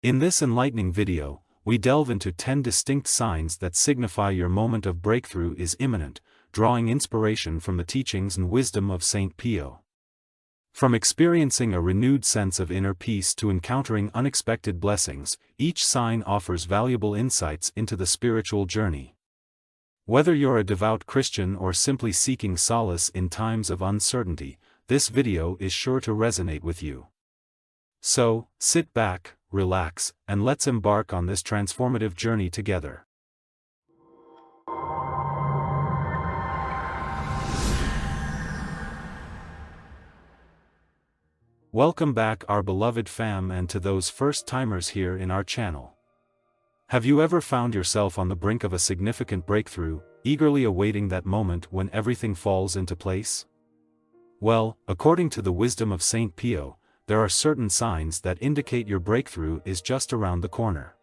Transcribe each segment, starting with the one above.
In this enlightening video, we delve into 10 distinct signs that signify your moment of breakthrough is imminent, drawing inspiration from the teachings and wisdom of Saint Pio. From experiencing a renewed sense of inner peace to encountering unexpected blessings, each sign offers valuable insights into the spiritual journey. Whether you're a devout Christian or simply seeking solace in times of uncertainty, this video is sure to resonate with you. So, sit back, relax, and let's embark on this transformative journey together. Welcome back, our beloved fam, and to those first-timers here in our channel. Have you ever found yourself on the brink of a significant breakthrough, eagerly awaiting that moment when everything falls into place? Well, according to the wisdom of Saint Pio, there are certain signs that indicate your breakthrough is just around the corner.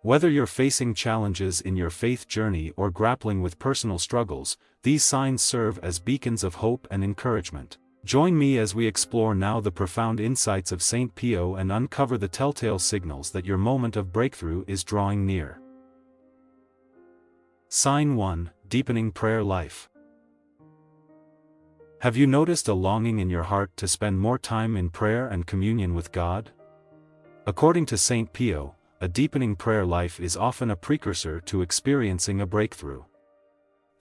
Whether you're facing challenges in your faith journey or grappling with personal struggles, these signs serve as beacons of hope and encouragement. Join me as we explore now the profound insights of Saint Pio and uncover the telltale signals that your moment of breakthrough is drawing near. Sign 1: Deepening prayer life. Have you noticed a longing in your heart to spend more time in prayer and communion with God? According to Saint Pio, a deepening prayer life is often a precursor to experiencing a breakthrough.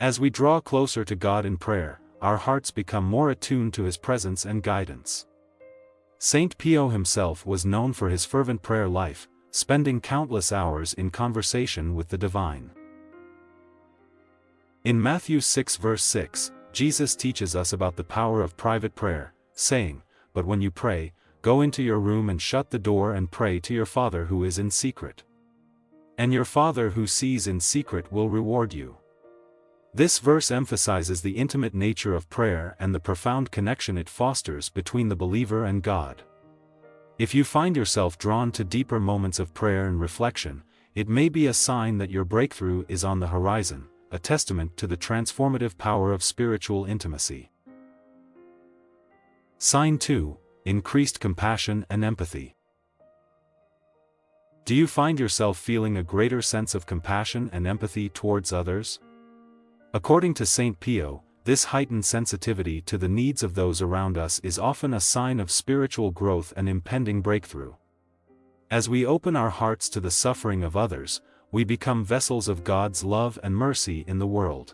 As we draw closer to God in prayer, our hearts become more attuned to His presence and guidance. Saint Pio himself was known for his fervent prayer life, spending countless hours in conversation with the divine. In Matthew 6 verse 6, Jesus teaches us about the power of private prayer, saying, "But when you pray, go into your room and shut the door and pray to your Father who is in secret. And your Father who sees in secret will reward you." This verse emphasizes the intimate nature of prayer and the profound connection it fosters between the believer and God. If you find yourself drawn to deeper moments of prayer and reflection, it may be a sign that your breakthrough is on the horizon, a testament to the transformative power of spiritual intimacy. Sign 2: Increased compassion and empathy. Do you find yourself feeling a greater sense of compassion and empathy towards others? According to Saint Pio, this heightened sensitivity to the needs of those around us is often a sign of spiritual growth and impending breakthrough. As we open our hearts to the suffering of others, we become vessels of God's love and mercy in the world.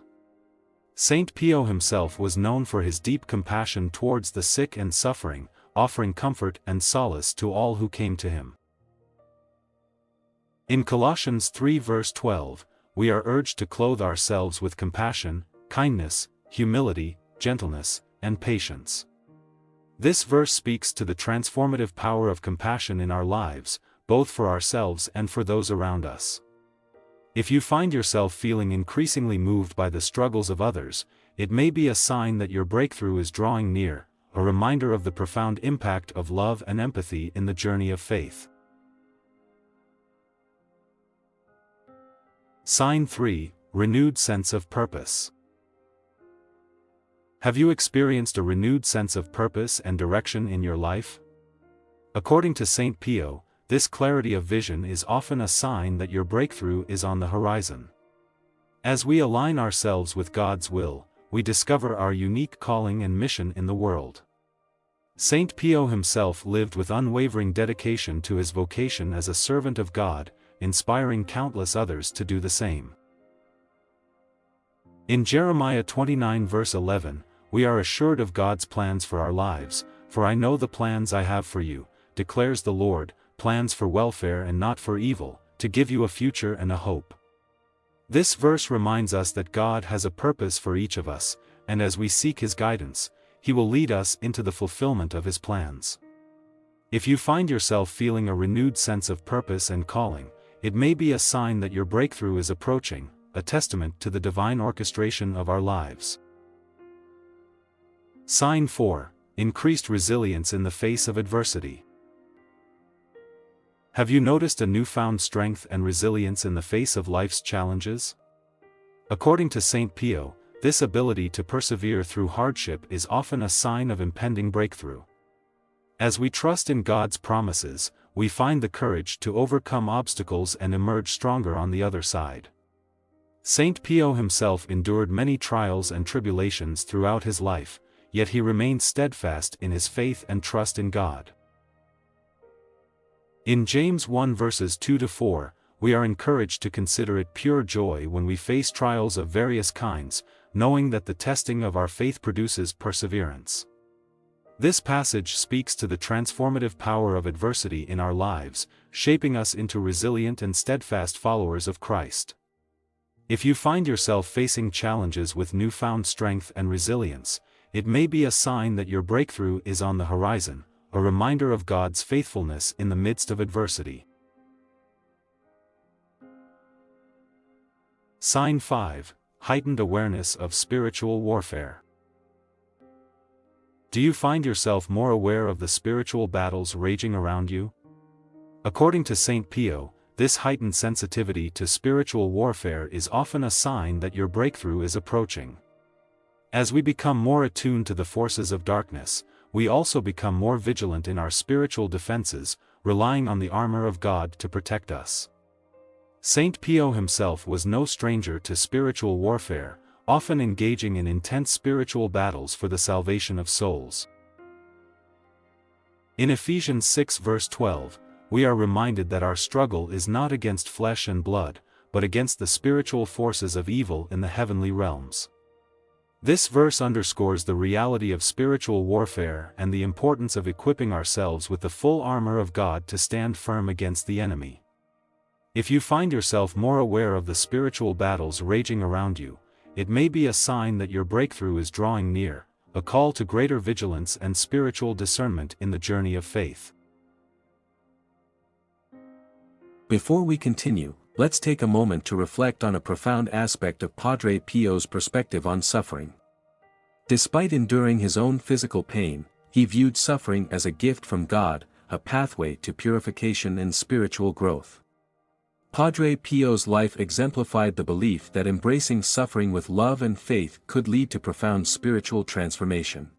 Saint Pio himself was known for his deep compassion towards the sick and suffering, offering comfort and solace to all who came to him. In Colossians 3 verse 12, we are urged to clothe ourselves with compassion, kindness, humility, gentleness, and patience. This verse speaks to the transformative power of compassion in our lives, both for ourselves and for those around us. If you find yourself feeling increasingly moved by the struggles of others, it may be a sign that your breakthrough is drawing near, a reminder of the profound impact of love and empathy in the journey of faith. Sign 3: Renewed sense of purpose. Have you experienced a renewed sense of purpose and direction in your life? According to Saint Pio, this clarity of vision is often a sign that your breakthrough is on the horizon. As we align ourselves with God's will, we discover our unique calling and mission in the world. Saint Pio himself lived with unwavering dedication to his vocation as a servant of God, inspiring countless others to do the same. In Jeremiah 29 verse 11, we are assured of God's plans for our lives. "For I know the plans I have for you, declares the Lord, plans for welfare and not for evil, to give you a future and a hope." This verse reminds us that God has a purpose for each of us, and as we seek His guidance, He will lead us into the fulfillment of His plans. If you find yourself feeling a renewed sense of purpose and calling, it may be a sign that your breakthrough is approaching, a testament to the divine orchestration of our lives. Sign 4: Increased resilience in the face of adversity. Have you noticed a newfound strength and resilience in the face of life's challenges? According to Saint Pio, this ability to persevere through hardship is often a sign of impending breakthrough. As we trust in God's promises, we find the courage to overcome obstacles and emerge stronger on the other side. Saint Pio himself endured many trials and tribulations throughout his life, yet he remained steadfast in his faith and trust in God. In James 1 verses 2-4, we are encouraged to consider it pure joy when we face trials of various kinds, knowing that the testing of our faith produces perseverance. This passage speaks to the transformative power of adversity in our lives, shaping us into resilient and steadfast followers of Christ. If you find yourself facing challenges with newfound strength and resilience, it may be a sign that your breakthrough is on the horizon, a reminder of God's faithfulness in the midst of adversity. Sign 5. Heightened awareness of spiritual warfare. Do you find yourself more aware of the spiritual battles raging around you? According to Saint Pio, this heightened sensitivity to spiritual warfare is often a sign that your breakthrough is approaching. As we become more attuned to the forces of darkness, we also become more vigilant in our spiritual defenses, relying on the armor of God to protect us. Saint Pio himself was no stranger to spiritual warfare, often engaging in intense spiritual battles for the salvation of souls. In Ephesians 6 verse 12, we are reminded that our struggle is not against flesh and blood, but against the spiritual forces of evil in the heavenly realms. This verse underscores the reality of spiritual warfare and the importance of equipping ourselves with the full armor of God to stand firm against the enemy. If you find yourself more aware of the spiritual battles raging around you, it may be a sign that your breakthrough is drawing near, a call to greater vigilance and spiritual discernment in the journey of faith. Before we continue, let's take a moment to reflect on a profound aspect of Padre Pio's perspective on suffering. Despite enduring his own physical pain, he viewed suffering as a gift from God, a pathway to purification and spiritual growth. Padre Pio's life exemplified the belief that embracing suffering with love and faith could lead to profound spiritual transformation.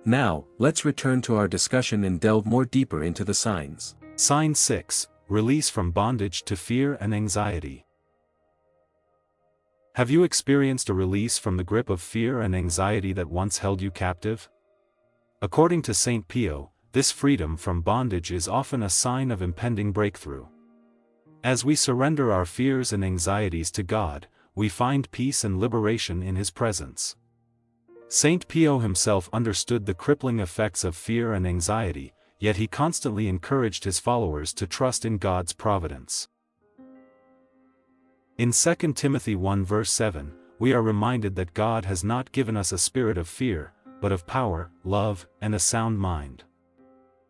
Now, let's return to our discussion and delve more deeper into the signs. Sign 6. Release from bondage to fear and anxiety. Have you experienced a release from the grip of fear and anxiety that once held you captive? According to Saint Pio, this freedom from bondage is often a sign of impending breakthrough. As we surrender our fears and anxieties to God, we find peace and liberation in His presence. Saint Pio himself understood the crippling effects of fear and anxiety, yet he constantly encouraged his followers to trust in God's providence. In 2 Timothy 1 verse 7, we are reminded that God has not given us a spirit of fear, but of power, love, and a sound mind.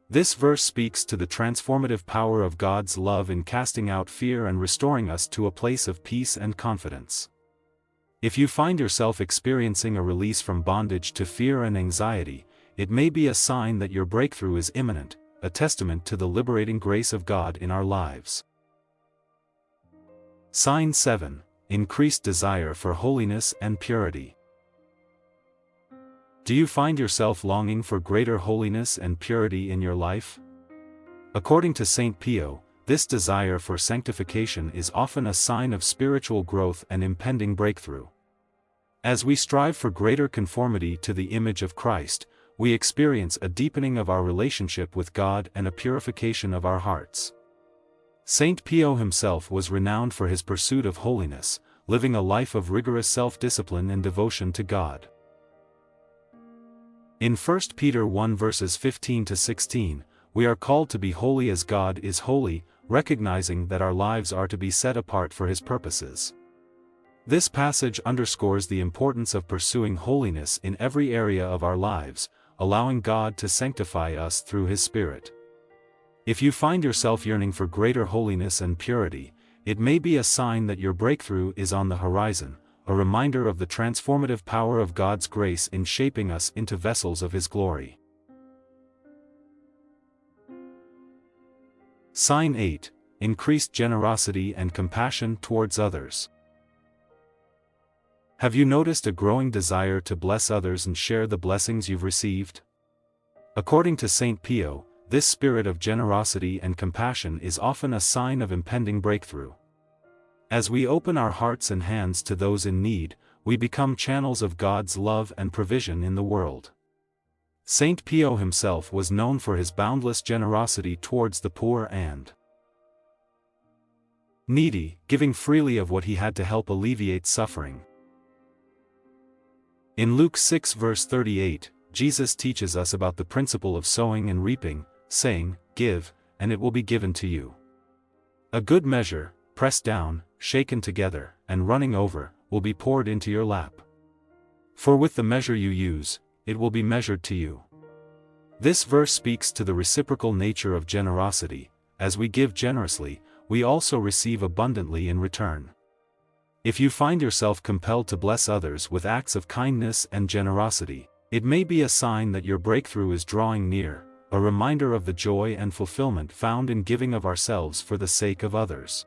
This verse speaks to the transformative power of God's love in casting out fear and restoring us to a place of peace and confidence. If you find yourself experiencing a release from bondage to fear and anxiety, it may be a sign that your breakthrough is imminent, a testament to the liberating grace of God in our lives. Sign 7. Increased desire for holiness and purity. Do you find yourself longing for greater holiness and purity in your life? According to Saint Pio, this desire for sanctification is often a sign of spiritual growth and impending breakthrough. As we strive for greater conformity to the image of Christ, we experience a deepening of our relationship with God and a purification of our hearts. Saint Pio himself was renowned for his pursuit of holiness, living a life of rigorous self-discipline and devotion to God. In 1 Peter 1 verses 15-16, we are called to be holy as God is holy, recognizing that our lives are to be set apart for His purposes. This passage underscores the importance of pursuing holiness in every area of our lives, allowing God to sanctify us through His Spirit. If you find yourself yearning for greater holiness and purity, it may be a sign that your breakthrough is on the horizon, a reminder of the transformative power of God's grace in shaping us into vessels of His glory. Sign 8. Increased generosity and compassion towards others. Have you noticed a growing desire to bless others and share the blessings you've received? According to Saint Pio, this spirit of generosity and compassion is often a sign of impending breakthrough. As we open our hearts and hands to those in need, we become channels of God's love and provision in the world. Saint Pio himself was known for his boundless generosity towards the poor and needy, giving freely of what he had to help alleviate suffering. In Luke 6 verse 38, Jesus teaches us about the principle of sowing and reaping, saying, "Give, and it will be given to you. A good measure, pressed down, shaken together, and running over, will be poured into your lap. For with the measure you use, it will be measured to you." This verse speaks to the reciprocal nature of generosity. As we give generously, we also receive abundantly in return. If you find yourself compelled to bless others with acts of kindness and generosity, it may be a sign that your breakthrough is drawing near, a reminder of the joy and fulfillment found in giving of ourselves for the sake of others.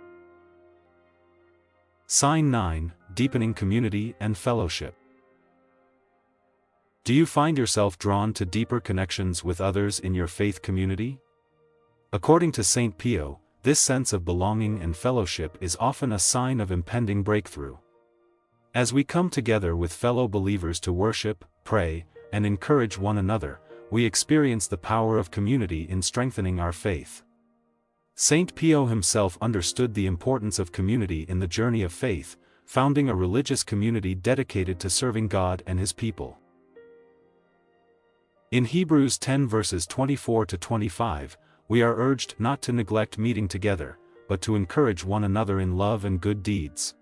Sign 9, Deepening Community and Fellowship. Do you find yourself drawn to deeper connections with others in your faith community? According to Saint Pio, this sense of belonging and fellowship is often a sign of impending breakthrough. As we come together with fellow believers to worship, pray, and encourage one another, we experience the power of community in strengthening our faith. Saint Pio himself understood the importance of community in the journey of faith, founding a religious community dedicated to serving God and His people. In Hebrews 10 verses 24 to 25, we are urged not to neglect meeting together, but to encourage one another in love and good deeds.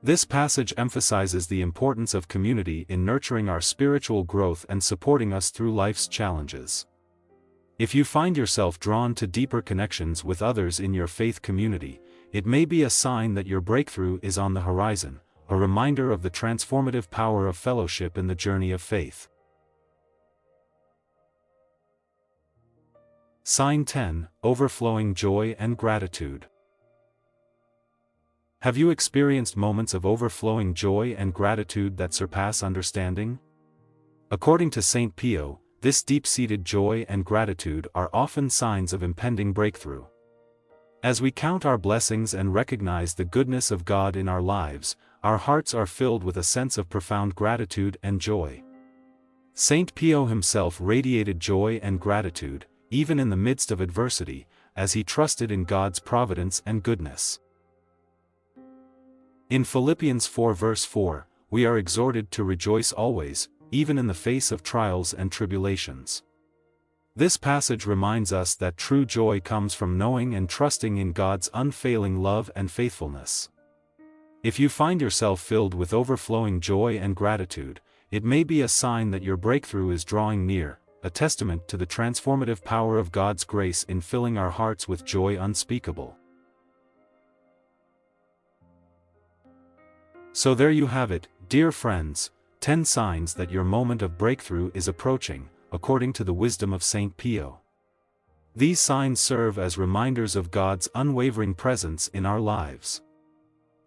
This passage emphasizes the importance of community in nurturing our spiritual growth and supporting us through life's challenges. If you find yourself drawn to deeper connections with others in your faith community, it may be a sign that your breakthrough is on the horizon, a reminder of the transformative power of fellowship in the journey of faith. Sign 10, Overflowing Joy and Gratitude. Have you experienced moments of overflowing joy and gratitude that surpass understanding? According to Saint Pio, this deep-seated joy and gratitude are often signs of impending breakthrough. As we count our blessings and recognize the goodness of God in our lives, our hearts are filled with a sense of profound gratitude and joy. Saint Pio himself radiated joy and gratitude, even in the midst of adversity, as he trusted in God's providence and goodness. In Philippians 4 verse 4, we are exhorted to rejoice always, even in the face of trials and tribulations. This passage reminds us that true joy comes from knowing and trusting in God's unfailing love and faithfulness. If you find yourself filled with overflowing joy and gratitude, it may be a sign that your breakthrough is drawing near, a testament to the transformative power of God's grace in filling our hearts with joy unspeakable. So there you have it, dear friends, 10 signs that your moment of breakthrough is approaching, according to the wisdom of Saint Pio. These signs serve as reminders of God's unwavering presence in our lives.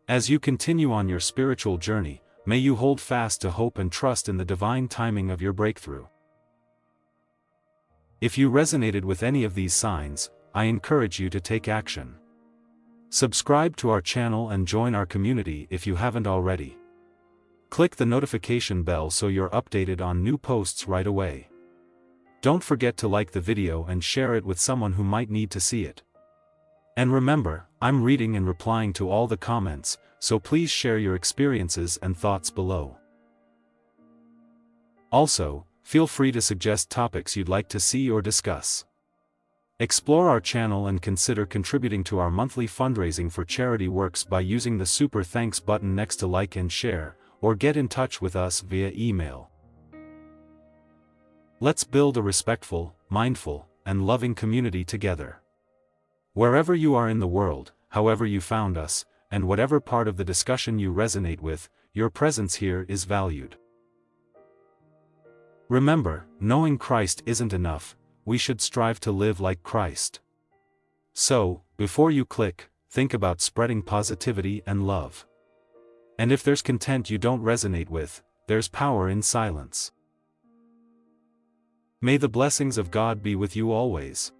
As you continue on your spiritual journey, may you hold fast to hope and trust in the divine timing of your breakthrough. If you resonated with any of these signs, I encourage you to take action. Subscribe to our channel and join our community if you haven't already. Click the notification bell so you're updated on new posts right away. Don't forget to like the video and share it with someone who might need to see it. And remember, I'm reading and replying to all the comments, so please share your experiences and thoughts below. Also, feel free to suggest topics you'd like to see or discuss. Explore our channel and consider contributing to our monthly fundraising for charity works by using the Super Thanks button next to like and share, or get in touch with us via email. Let's build a respectful, mindful, and loving community together. Wherever you are in the world, however you found us, and whatever part of the discussion you resonate with, your presence here is valued. Remember, knowing Christ isn't enough. We should strive to live like Christ. So, before you click, think about spreading positivity and love. And if there's content you don't resonate with, there's power in silence. May the blessings of God be with you always.